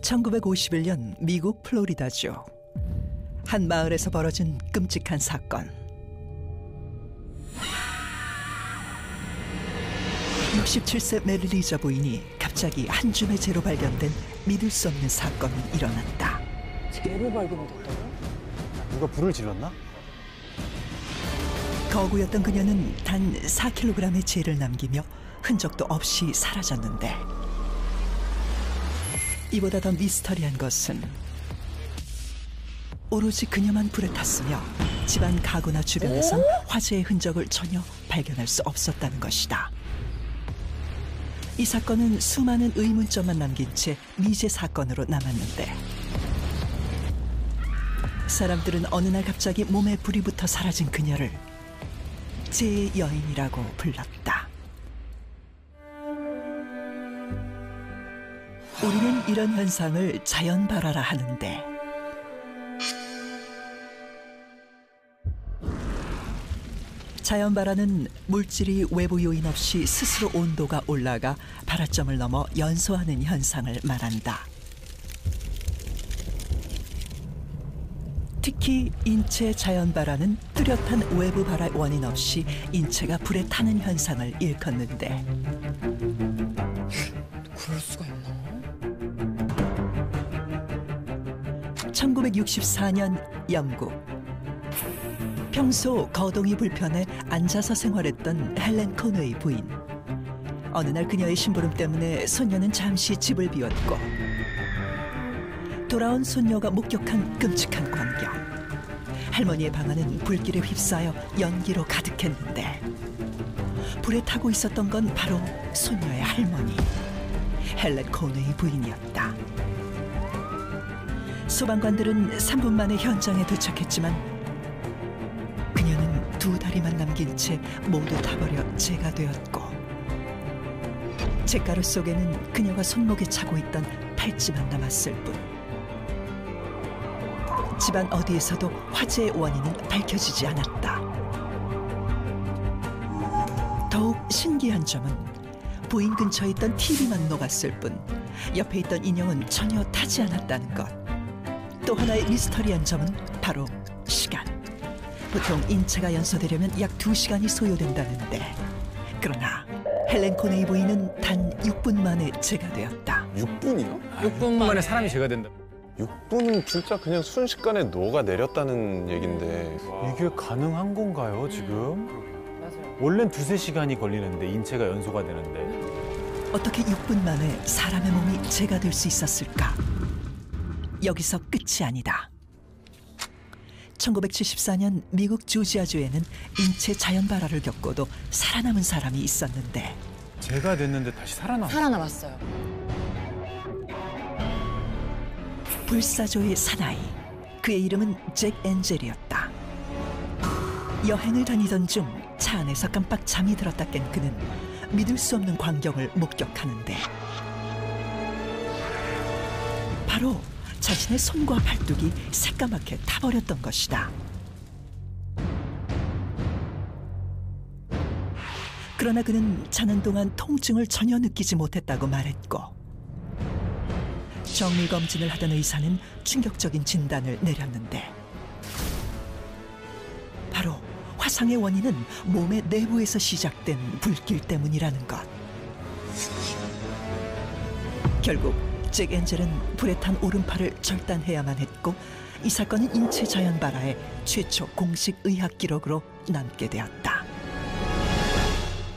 1951년 미국 플로리다주 한 마을에서 벌어진 끔찍한 사건. 67세 메리 리저 부인이 갑자기 한 줌의 재로 발견된 믿을 수 없는 사건이 일어났다. 재로 발견됐다고요? 누가 불을 질렀나? 거구였던 그녀는 단 4kg의 재를 남기며 흔적도 없이 사라졌는데, 이보다 더 미스터리한 것은 오로지 그녀만 불에 탔으며 집안 가구나 주변에선 화재의 흔적을 전혀 발견할 수 없었다는 것이다. 이 사건은 수많은 의문점만 남긴 채 미제 사건으로 남았는데, 사람들은 어느 날 갑자기 몸에 불이 붙어 사라진 그녀를 재의 여인이라고 불렀다. 우리는 이런 현상을 자연발화라 하는데, 자연발화는 물질이 외부 요인 없이 스스로 온도가 올라가 발화점을 넘어 연소하는 현상을 말한다. 특히 인체 자연발화는 뚜렷한 외부 발화 원인 없이 인체가 불에 타는 현상을 일컫는데, 그럴 수가 있나? 1964년 영국. 평소 거동이 불편해 앉아서 생활했던 헬렌 코너의 부인. 어느 날 그녀의 심부름 때문에 손녀는 잠시 집을 비웠고, 돌아온 손녀가 목격한 끔찍한 광경. 할머니의 방 안은 불길에 휩싸여 연기로 가득했는데, 불에 타고 있었던 건 바로 손녀의 할머니, 헬렌 코너의 부인이었다. 소방관들은 3분 만에 현장에 도착했지만 그녀는 2다리만 남긴 채 모두 타버려 재가 되었고, 재가루 속에는 그녀가 손목에 차고 있던 팔찌만 남았을 뿐. 집안 어디에서도 화재의 원인은 밝혀지지 않았다. 더욱 신기한 점은 부인 근처에 있던 TV만 녹았을 뿐 옆에 있던 인형은 전혀 타지 않았다는 것. 또 하나의 미스터리한 점은 바로 시간. 보통 인체가 연소되려면 약 2시간이 소요된다는데, 그러나 헬렌 코네이 부인은 단 6분 만에 재가 되었다. 6분이요? 6분 만에 사람이 죄가 된다. 6분은 진짜 그냥 순식간에 녹아내렸다는 얘긴데. 이게 가능한 건가요, 지금? 맞아요. 원래는 2~3시간이 걸리는데 인체가 연소가 되는데. 어떻게 6분 만에 사람의 몸이 재가 될 수 있었을까? 여기서 끝이 아니다. 1974년 미국 조지아주에는 인체 자연발화를 겪고도 살아남은 사람이 있었는데, 재가 됐는데 다시 살아남았어요. 불사조의 사나이, 그의 이름은 잭 엔젤이었다. 여행을 다니던 중 차 안에서 깜빡 잠이 들었다 깬 그는 믿을 수 없는 광경을 목격하는데, 바로 자신의 손과 팔뚝이 새까맣게 타버렸던 것이다. 그러나 그는 자는 동안 통증을 전혀 느끼지 못했다고 말했고, 정밀검진을 하던 의사는 충격적인 진단을 내렸는데, 바로 화상의 원인은 몸의 내부에서 시작된 불길 때문이라는 것. 결국 잭 엔젤은 불에 탄 오른팔을 절단해야만 했고, 이 사건은 인체 자연 발화의 최초 공식 의학 기록으로 남게 되었다.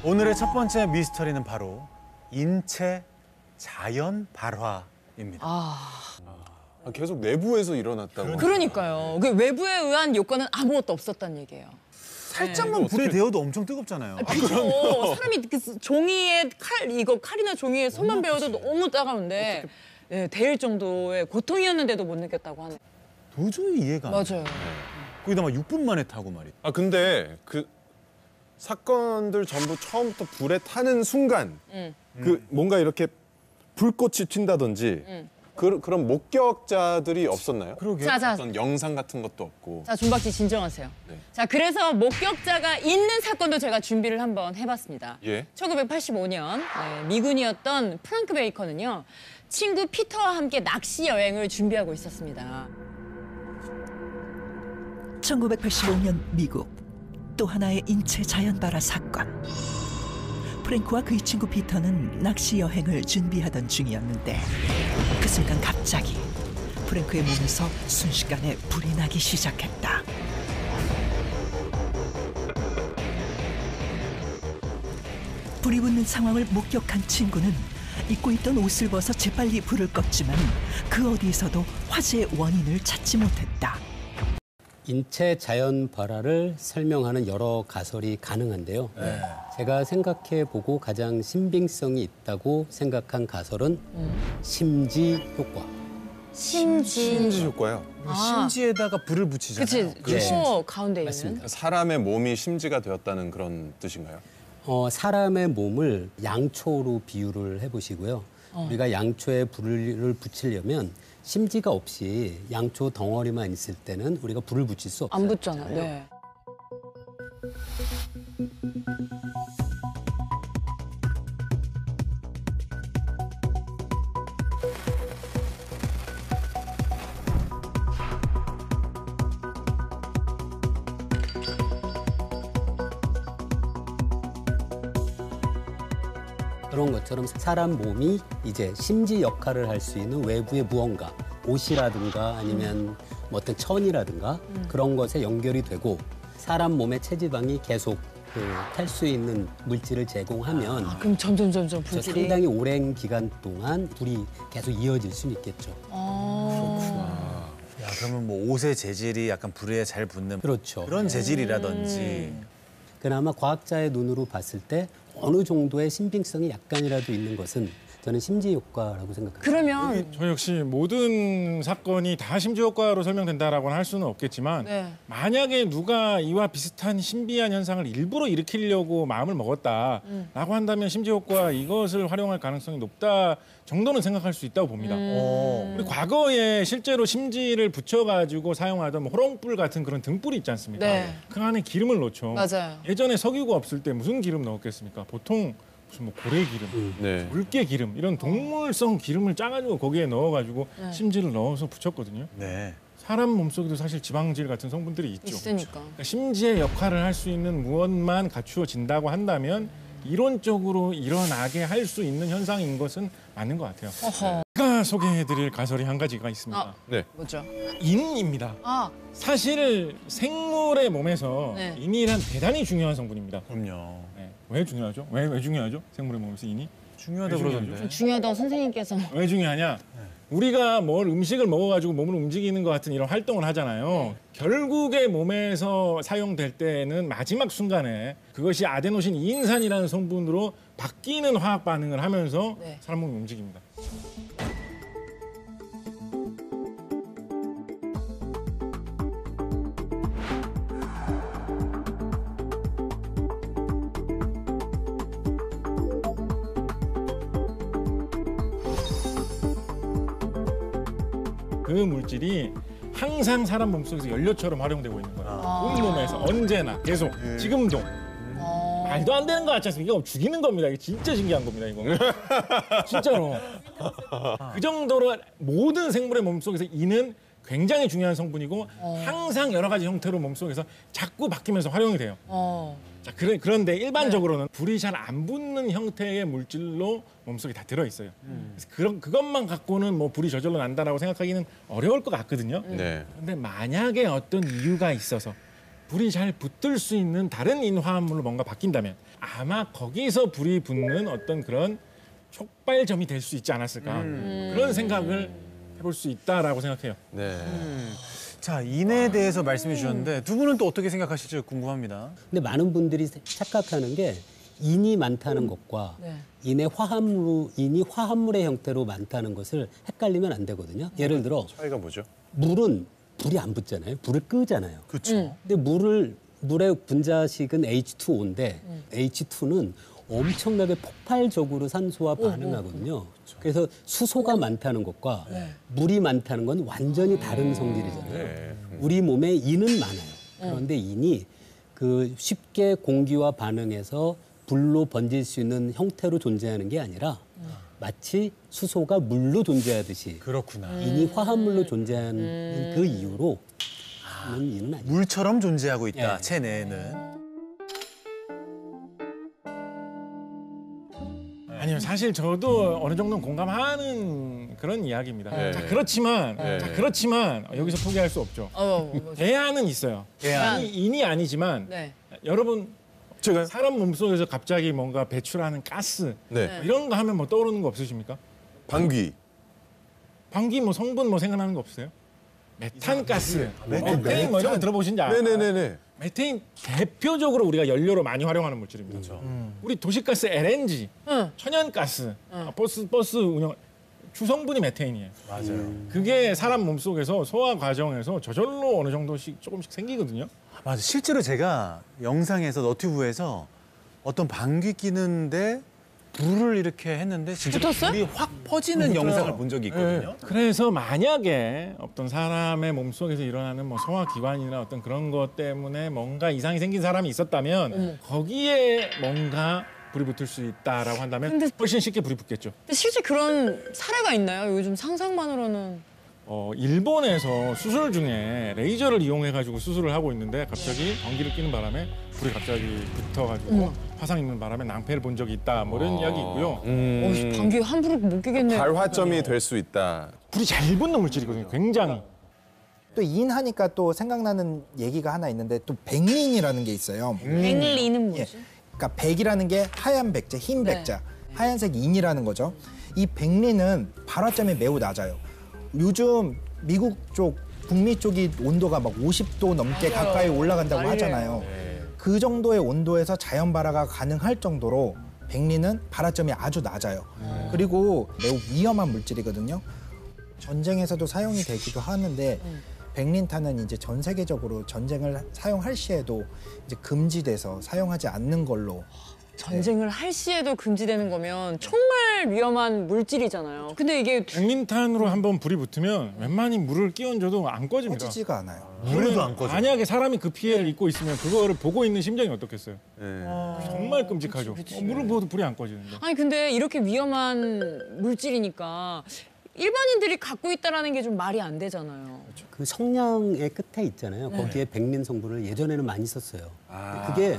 오늘의 첫 번째 미스터리는 바로 인체 자연 발화입니다. 계속 내부에서 일어났다고. 그러니까요. 그 외부에 의한 요건은 아무것도 없었다는 얘기예요. 살짝만 불에 데워도 엄청 뜨겁잖아요. 그렇죠. 사람이 그 종이에 칼이나 종이에 손만 베어도 너무 따가운데 데일 정도의 고통이었는데도 못 느꼈다고 하네. 도저히 이해가 안 돼. 맞아요. 거기다 막 6분 만에 타고 말이야. 근데 그 사건들 전부 처음부터 불에 타는 순간 그 뭔가 이렇게 불꽃이 튄다든지 그런 목격자들이 없었나요? 그러게. 자, 어떤 영상 같은 것도 없고. 자, 준박 씨 진정하세요. 네. 자, 그래서 목격자가 있는 사건도 제가 준비를 한번 해봤습니다. 예. 1985년 미군이었던 프랑크 베이커는요. 친구 피터와 함께 낚시 여행을 준비하고 있었습니다. 1985년 미국, 또 하나의 인체 자연 발화 사건. 프랭크와 그의 친구 피터는 낚시 여행을 준비하던 중이었는데 그 순간 갑자기 프랭크의 몸에서 순식간에 불이 나기 시작했다. 불이 붙는 상황을 목격한 친구는 입고 있던 옷을 벗어 재빨리 불을 껐지만 그 어디에서도 화재의 원인을 찾지 못했다. 인체 자연 발화를 설명하는 여러 가설이 가능한데요. 제가 생각해보고 가장 신빙성이 있다고 생각한 가설은 심지 효과. 심지 효과요. 심지에다가 불을 붙이잖아요. 그치, 코 가운데 있는. 맞습니다. 사람의 몸이 심지가 되었다는 그런 뜻인가요? 사람의 몸을 양초로 비유를 해보시고요. 우리가 양초에 불을 붙이려면 심지가 없이 양초 덩어리만 있을 때는 우리가 불을 붙일 수 없어요. 안 붙잖아. 네. 그런 것처럼 사람 몸이 이제 심지 역할을 할 수 있는 외부의 무언가, 옷이라든가 아니면 뭐 어떤 천이라든가 그런 것에 연결이 되고 사람 몸의 체지방이 계속 탈 수 있는 물질을 제공하면 그럼 점점 저 불길이. 상당히 오랜 기간 동안 불이 계속 이어질 수는 있겠죠. 야, 그러면 뭐 옷의 재질이 약간 불에 잘 붙는 그렇죠. 그런 재질이라든지. 그나마 과학자의 눈으로 봤을 때 어느 정도의 신빙성이 약간이라도 있는 것은 저는 심지 효과라고 생각합니다. 그러면 저 역시 모든 사건이 다 심지 효과로 설명된다라고는 할 수는 없겠지만 네. 만약에 누가 이와 비슷한 신비한 현상을 일부러 일으키려고 마음을 먹었다라고 한다면 심지 효과 이것을 활용할 가능성이 높다 정도는 생각할 수 있다고 봅니다. 우리 과거에 실제로 심지를 붙여가지고 사용하던 뭐 호롱불 같은 그런 등불이 있지 않습니까? 네. 그 안에 기름을 넣죠. 맞아요. 예전에 석유가 없을 때 무슨 기름 넣었겠습니까? 보통 무슨 뭐 고래기름, 네. 물개기름 이런 동물성 기름을 짜가지고 거기에 넣어가지고 심지를 넣어서 붙였거든요. 네. 사람 몸속에도 사실 지방질 같은 성분들이 있죠. 있으니까. 그러니까 심지의 역할을 할 수 있는 무언만 갖추어진다고 한다면 이론적으로 일어나게 할 수 있는 현상인 것은 맞는 것 같아요. 어허. 제가 소개해드릴 가설이 한 가지가 있습니다. 네. 뭐죠? 인입니다. 아, 사실 생물의 몸에서 네. 인이란 대단히 중요한 성분입니다. 그럼요. 네. 왜 중요하죠? 왜 중요하죠? 생물의 몸에서 인이? 중요하다고 왜 그러던데. 중요하다고 선생님께서. 왜 중요하냐? 우리가 뭘 음식을 먹어가지고 몸을 움직이는 것 같은 이런 활동을 하잖아요. 결국에 몸에서 사용될 때는 마지막 순간에 그것이 아데노신 이인산이라는 성분으로 바뀌는 화학 반응을 하면서 네. 사람 몸이 움직입니다. 그 물질이 항상 사람 몸속에서 연료처럼 활용되고 있는 거예요. 온몸에서 언제나 계속 지금도. 말도 안 되는 거 같지 않습니까? 이거 죽이는 겁니다. 이게 진짜 신기한 겁니다. 이거. 진짜로. 그 정도로 모든 생물의 몸속에서 인은 굉장히 중요한 성분이고 항상 여러 가지 형태로 몸속에서 자꾸 바뀌면서 활용이 돼요. 자, 그런데 일반적으로는 불이 잘 안 붙는 형태의 물질로 몸속에 다 들어있어요. 그래서 그것만 갖고는 뭐 불이 저절로 난다라고 생각하기는 어려울 것 같거든요. 네. 근데 만약에 어떤 이유가 있어서 불이 잘 붙을 수 있는 다른 인화합물로 뭔가 바뀐다면 아마 거기서 불이 붙는 어떤 그런 촉발점이 될 수 있지 않았을까. 그런 생각을 해볼 수 있다라고 생각해요. 네. 자, 인에 대해서 말씀해 주셨는데 두 분은 또 어떻게 생각하실지 궁금합니다. 근데 많은 분들이 착각하는 게 인이 많다는 것과 네. 인이 화합물의 형태로 많다는 것을 헷갈리면 안 되거든요. 예를 들어 차이가 뭐죠? 물은 불이 안 붙잖아요. 불을 끄잖아요. 그렇죠. 근데 물의 분자식은 H2O인데 H2는 엄청나게 폭발적으로 산소와 반응하거든요. 그래서 수소가 많다는 것과 물이 많다는 건 완전히 다른 성질이잖아요. 네. 우리 몸에 인은 많아요. 그런데 인이 그 쉽게 공기와 반응해서 불로 번질 수 있는 형태로 존재하는 게 아니라 마치 수소가 물로 존재하듯이 그렇구나. 인이 화합물로 존재하는 그 이유로 는 이유는 아니에요. 물처럼 존재하고 있다. 예. 체내에는. 아니요, 사실 저도 어느 정도 공감하는 그런 이야기입니다. 네. 자, 그렇지만, 네. 여기서 포기할 수 없죠. 대안은 있어요. 대안. 인이 아니지만 네. 여러분 제가요? 사람 몸속에서 갑자기 뭔가 배출하는 가스 네. 이런 거 하면 뭐 떠오르는 거 없으십니까? 방귀. 방귀 뭐 성분 뭐 생각나는 거 없어요? 메탄 가스, 메테인 뭐 이런 거 들어보신지 알아요? 네네네네. 메테인 대표적으로 우리가 연료로 많이 활용하는 물질입니다. 그렇죠. 우리 도시가스 LNG, 응. 천연가스, 버스 운영 주성분이 메테인이에요. 맞아요. 그게 사람 몸속에서 소화 과정에서 저절로 어느 정도씩 조금씩 생기거든요. 맞아. 실제로 제가 영상에서 너튜브에서 어떤 방귀 끼는데 불을 이렇게 했는데 진짜 붙었어요? 불이 확 퍼지는 영상을 본 적이 있거든요. 그래서 만약에 어떤 사람의 몸속에서 일어나는 뭐 소화기관이나 어떤 그런 것 때문에 뭔가 이상이 생긴 사람이 있었다면 거기에 뭔가 불이 붙을 수 있다라고 한다면 근데- 훨씬 쉽게 불이 붙겠죠. 근데 실제 그런 사례가 있나요? 요즘 상상만으로는. 일본에서 수술 중에 레이저를 이용해가지고 수술을 하고 있는데 갑자기 전기를 끼는 바람에 불이 갑자기 붙어가지고 화상 입는 바람에 낭패를 본 적이 있다. 뭐 이런 이야기 있고요. 방귀 함부로 못 끼겠네. 발화점이 될 수 있다. 불이 잘 붙는 물질이거든요. 굉장히. 또 인하니까 또 생각나는 얘기가 하나 있는데 또 백린이라는 게 있어요. 백리는 예. 뭐지? 그러니까 백이라는 게 하얀 백자, 흰 네. 백자, 하얀색 인이라는 거죠. 이 백린은 발화점이 매우 낮아요. 요즘 미국 쪽, 북미 쪽이 온도가 막 50도 넘게 가까이 올라간다고 난리예요. 하잖아요. 그 정도의 온도에서 자연 발화가 가능할 정도로 백린은 발화점이 아주 낮아요. 그리고 매우 위험한 물질이거든요. 전쟁에서도 사용이 되기도 하는데 백린탄은 이제 전 세계적으로 전쟁을 사용할 시에도 이제 금지돼서 사용하지 않는 걸로. 전쟁을 할 시에도 금지되는 거면 정말 위험한 물질이잖아요. 근데 이게 백린탄으로 한번 불이 붙으면 웬만히 물을 끼얹어도 안 꺼집니다. 꺼지지가 않아요. 물에도 안 꺼져. 만약에 사람이 그 피해를 입고 있으면 그거를 보고 있는 심정이 어떻겠어요? 네. 정말 끔찍하죠. 물을 부어도 불이 안 꺼지는데. 아니 근데 이렇게 위험한 물질이니까 일반인들이 갖고 있다라는 게 좀 말이 안 되잖아요. 그 성냥의 끝에 있잖아요. 거기에 백린 성분을 예전에는 많이 썼어요. 근데 그게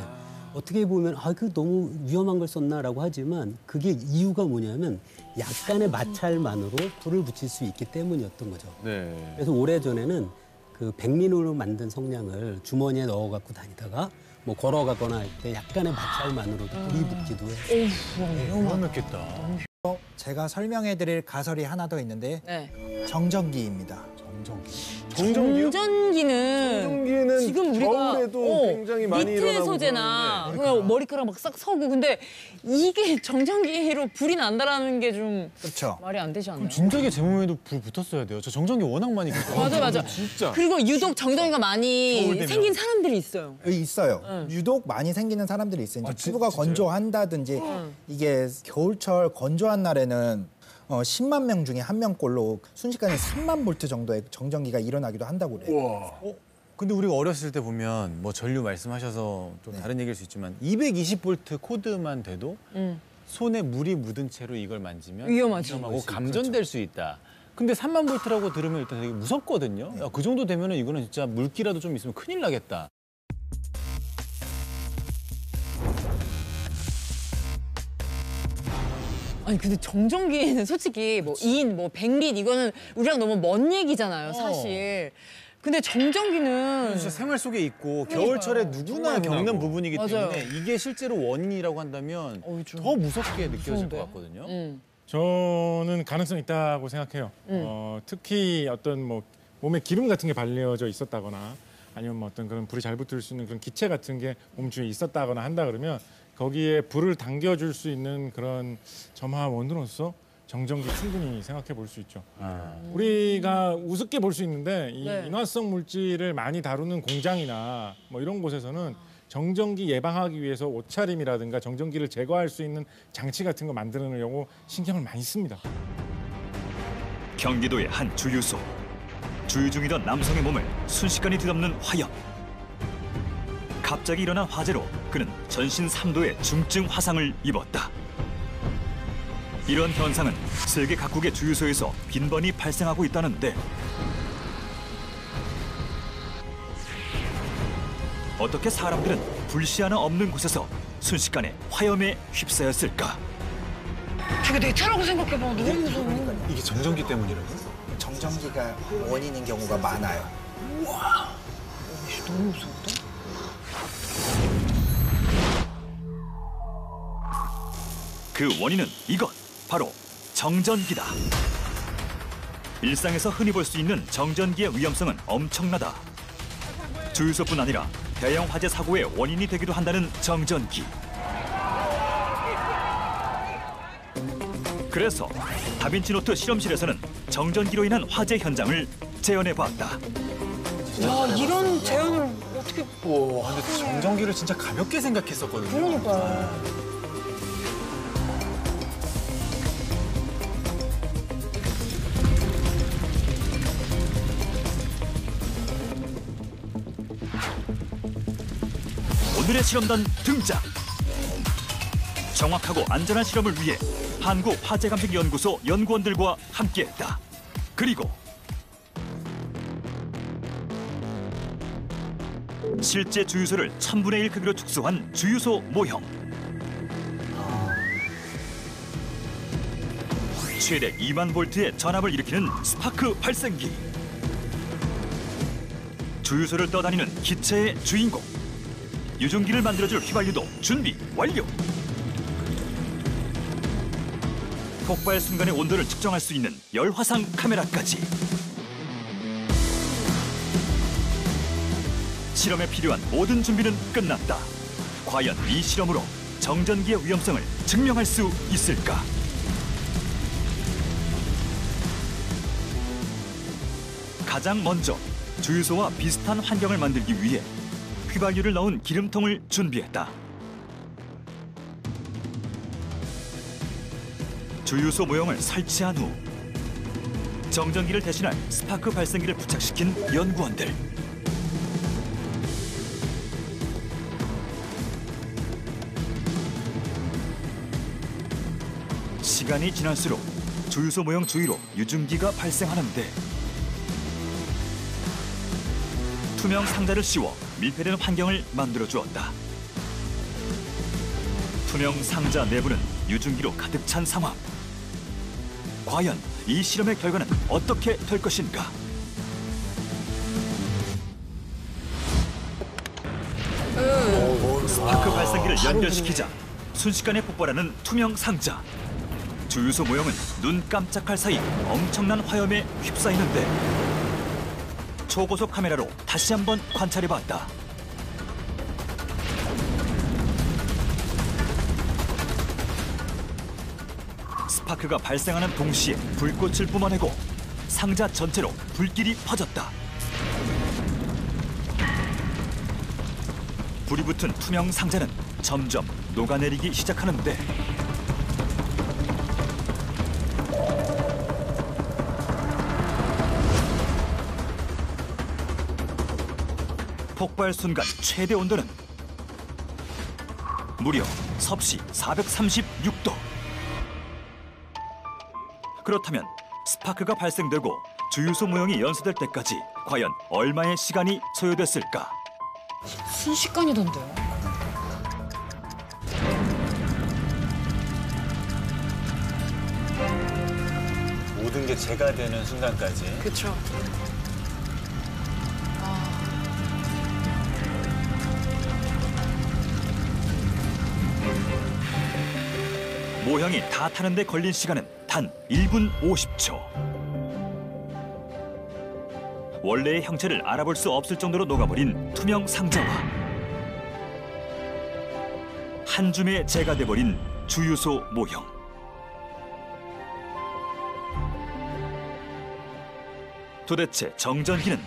어떻게 보면 그 너무 위험한 걸 썼나라고 하지만 그게 이유가 뭐냐면 약간의 마찰만으로 불을 붙일 수 있기 때문이었던 거죠. 네. 그래서 오래전에는 그 백린으로 만든 성냥을 주머니에 넣어 갖고 다니다가 뭐 걸어가거나 할 때 약간의 마찰만으로도 불이 붙기도 해요. 위험했겠다. 제가 설명해드릴 가설이 하나 더 있는데 네. 정전기입니다. 정전기요? 정전기는 지금 우리가 겨울에도 굉장히 많이 니트 일어나고 소재나 그냥 머리카락 막 싹 서고 근데 이게 정전기로 불이 난다라는 게 좀 그렇죠. 말이 안 되지 않나요? 진작에 제 몸에도 불 붙었어야 돼요. 저 정전기 워낙 많이 켰어요. 맞아. 진짜. 그리고 유독 정전기가 많이 겨울 되면. 생긴 사람들이 있어요. 있어요. 유독 많이 생기는 사람들이 있어요. 이제 피부가 건조한다든지 이게 겨울철 건조한 날에는 10만 명 중에 1명꼴로 순식간에 3만 볼트 정도의 정전기가 일어나기도 한다고 그래요. 근데 우리가 어렸을 때 보면 뭐 전류 말씀하셔서 좀 다른 얘기일 수 있지만 220V 코드만 돼도 손에 물이 묻은 채로 이걸 만지면 위험하지. 위험하고 감전될 수 있다. 근데 3만 볼트라고 들으면 일단 되게 무섭거든요. 야, 그 정도 되면은 이거는 진짜 물기라도 좀 있으면 큰일 나겠다. 아니 근데 정전기는 솔직히 뭐 인, 뭐 백린 이거는 우리랑 너무 먼 얘기잖아요, 사실. 근데 정전기는 진짜 생활 속에 있고 겨울철에 누구나 겪는 부분이기 맞아요. 때문에 이게 실제로 원인이라고 한다면 좀 더 무섭게 느껴질 무서운데? 것 같거든요. 저는 가능성 있다고 생각해요. 특히 어떤 뭐 몸에 기름 같은 게 발려져 있었다거나 아니면 뭐 어떤 그런 불이 잘 붙을 수 있는 그런 기체 같은 게 몸 주위에 있었다거나 한다 그러면 거기에 불을 당겨줄 수 있는 그런 점화원으로서 정전기 충분히 생각해 볼 수 있죠. 우리가 우습게 볼 수 있는데 이 네. 인화성 물질을 많이 다루는 공장이나 뭐 이런 곳에서는 정전기 예방하기 위해서 옷차림이라든가 정전기를 제거할 수 있는 장치 같은 거 만드느냐고 신경을 많이 씁니다. 경기도의 한 주유소. 주유 중이던 남성의 몸을 순식간에 뒤덮는 화염. 갑자기 일어난 화재로 그는 전신 3도의 중증 화상을 입었다. 이런 현상은 세계 각국의 주유소에서 빈번히 발생하고 있다는데 어떻게 사람들은 불씨 하나 없는 곳에서 순식간에 화염에 휩싸였을까? 저게 내 차라고 생각해봐. 너무 무서워. 이게 정전기 때문이라고? 정전기가 원인인 경우가 많아요. 너무 무서웠다. 그 원인은 이것, 바로 정전기다. 일상에서 흔히 볼 수 있는 정전기의 위험성은 엄청나다. 주유소뿐 아니라 대형 화재 사고의 원인이 되기도 한다는 정전기. 그래서 다빈치 노트 실험실에서는 정전기로 인한 화재 현장을 재현해봤다. 야, 이런 재현을 어떻게... 와, 근데 정전기를 진짜 가볍게 생각했었거든요. 그러니까. 오늘의 실험단 등장. 정확하고 안전한 실험을 위해 한국화재감식연구소 연구원들과 함께했다. 그리고 실제 주유소를 1000분의 1 크기로 축소한 주유소 모형. 최대 2만 볼트의 전압을 일으키는 스파크 발생기. 주유소를 떠다니는 기체의 주인공. 유증기를 만들어줄 휘발유도 준비 완료. 폭발 순간의 온도를 측정할 수 있는 열화상 카메라까지. 실험에 필요한 모든 준비는 끝났다. 과연 이 실험으로 정전기의 위험성을 증명할 수 있을까? 가장 먼저 주유소와 비슷한 환경을 만들기 위해 휘발유를 넣은 기름통을 준비했다. 주유소 모형을 설치한 후 정전기를 대신할 스파크 발생기를 부착시킨 연구원들. 시간이 지날수록 주유소 모형 주위로 유증기가 발생하는데 투명 상자를 씌워 밀폐된 환경을 만들어 주었다. 투명 상자 내부는 유증기로 가득 찬 상황. 과연 이 실험의 결과는 어떻게 될 것인가? 스파크 발생기를 연결시키자 순식간에 폭발하는 투명 상자. 주유소 모형은 눈 깜짝할 사이 엄청난 화염에 휩싸이는데 초고속 카메라로 다시 한번 관찰해봤다. 스파크가 발생하는 동시에 불꽃을 뿜어내고 상자 전체로 불길이 퍼졌다. 불이 붙은 투명 상자는 점점 녹아내리기 시작하는데 폭발 순간 최대 온도는 무려 섭씨 436도. 그렇다면 스파크가 발생되고 주유소 모형이 연소될 때까지 과연 얼마의 시간이 소요됐을까? 순식간이던데요. 모든 게 재가 되는 순간까지. 그렇죠. 모형이 다 타는 데 걸린 시간은 단 1분 50초. 원래의 형체를 알아볼 수 없을 정도로 녹아버린 투명 상자와 한 줌의 재가 돼버린 주유소 모형. 도대체 정전기는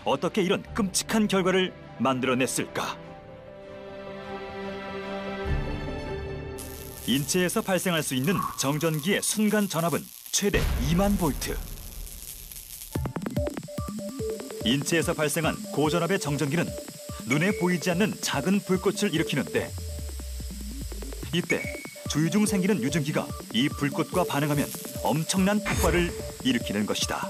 어떻게 이런 끔찍한 결과를 만들어냈을까? 인체에서 발생할 수 있는 정전기의 순간 전압은 최대 2만 볼트. 인체에서 발생한 고전압의 정전기는 눈에 보이지 않는 작은 불꽃을 일으키는데 이때 주위 중 생기는 유증기가 이 불꽃과 반응하면 엄청난 폭발을 일으키는 것이다.